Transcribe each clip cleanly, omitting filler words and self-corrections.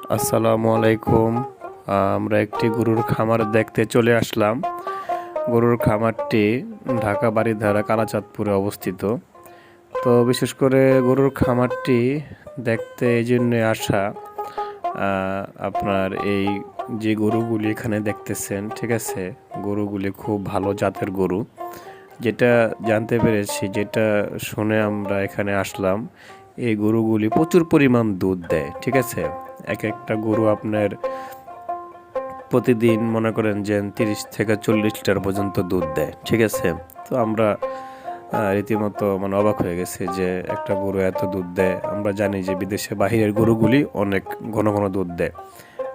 আসসালামু আলাইকুম। আমরা একটি গরুর খামার দেখতে চলে আসলাম। গরুর খামারটি ঢাকা বারিধারা কালাচাঁদপুরে অবস্থিত। তো বিশেষ করে গরুর খামারটি দেখতে এই জন্য আসা, আপনার এই যে গরুগুলি এখানে দেখতেছেন, ঠিক আছে, গরুগুলি খুব ভালো জাতের গরু। যেটা জানতে পেরেছি, যেটা শুনে আমরা এখানে আসলাম, এই গরুগুলি প্রচুর পরিমাণ দুধ দেয়, ঠিক আছে। এক একটা গরু আপনার প্রতিদিন মনে করেন যে 30 থেকে 40 লিটার পর্যন্ত দুধ দেয়, ঠিক আছে। তো আমরা রীতিমতো অবাক হয়ে গেছি যে একটা গরু এত দুধ দেয়। আমরা জানি যে বিদেশে বাহিরের গরুগুলি অনেক ঘন ঘন দুধ দেয়।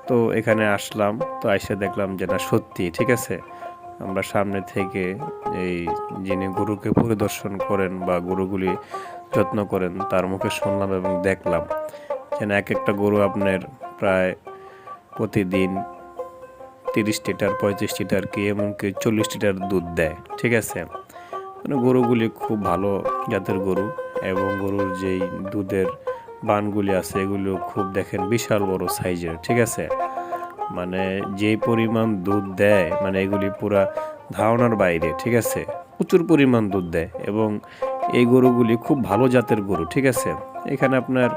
তো এখানে আসলাম, তো এসে দেখলাম যে না, সত্যি, ঠিক আছে। আমরা সামনে থেকে এই যিনি গরুকে পরিদর্শন করেন বা গরুগুলি যত্ন করেন তার মুখে শুনলাম এবং দেখলাম যেন এক একটা গরু আপনার প্রায় প্রতিদিন 30 লিটার, 35 লিটার, কি এমনকি 40 লিটার দুধ দেয়, ঠিক আছে। গরুগুলি খুব ভালো জাতের গরু এবং গরুর যেই দুধের বানগুলি আছে এগুলো খুব দেখেন বিশাল বড় সাইজের, ঠিক আছে। যেই পরিমাণ দুধ দেয়, এগুলি পুরা ধারণার বাইরে, ঠিক আছে। প্রচুর পরিমাণ দুধ দেয় এবং এই গরুগুলি খুব ভালো জাতের গরু, ঠিক আছে। এখানে আপনার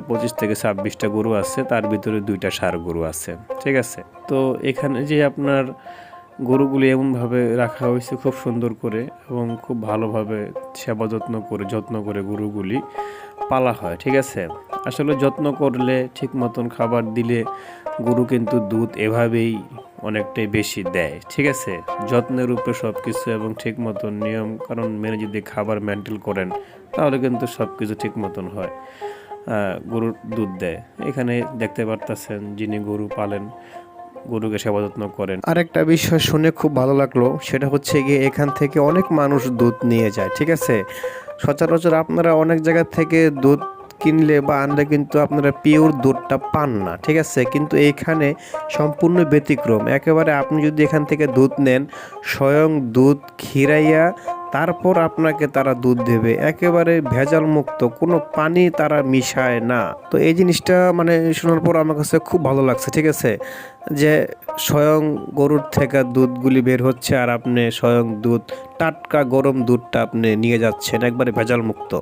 25 থেকে 26টা গরু আছে, তার ভিতরে 2টা ষাঁড় গরু আছে, ঠিক আছে। তো এখানে যে আপনার গরুগুলি এমনভাবে রাখা হয়েছে খুব সুন্দর করে এবং খুব ভালোভাবে সেবা যত্ন করে গরুগুলি পালা হয়, ঠিক আছে। আসলে যত্ন করলে, ঠিক মতন খাবার দিলে গরু কিন্তু দুধ এভাবেই অনেকটাই বেশি দেয়, ঠিক আছে। যত্নের উপরে সব কিছু এবং ঠিক মতন নিয়ম কারণ মেনে যদি খাবার মেনটেন করেন তাহলে কিন্তু সব কিছু ঠিক মতন হয়। গরুর দুধ দেয়। এখানে দেখতে পারতেছেন যিনি গরু পালেন, গরুকে সেবা যত্ন করেন। আরেকটা বিষয় শুনে খুব ভালো লাগলো, সেটা হচ্ছে গিয়ে এখান থেকে অনেক মানুষ দুধ নিয়ে যায়, ঠিক আছে। সচরাচর আপনারা অনেক জায়গা থেকে দুধ কিনলে বা আনলে কিন্তু আপনারা পিওর দুধটা পান না, ঠিক আছে। কিন্তু এইখানে সম্পূর্ণ ব্যতিক্রম। একেবারে আপনি যদি এখান থেকে দুধ নেন, স্বয়ং দুধ খিরাইয়া তারপর আপনাকে তারা দুধ দেবে, একেবারে ভেজাল মুক্ত, কোনো পানি তারা মিশায় না। তো এই জিনিসটা শোনার পর আমার কাছে খুব ভালো লাগছে, ঠিক আছে, যে স্বয়ং গরুর থেকে দুধগুলি বের হচ্ছে আর আপনি স্বয়ং দুধ, টাটকা গরম দুধটা আপনি নিয়ে যাচ্ছেন, একবারে ভেজাল মুক্ত।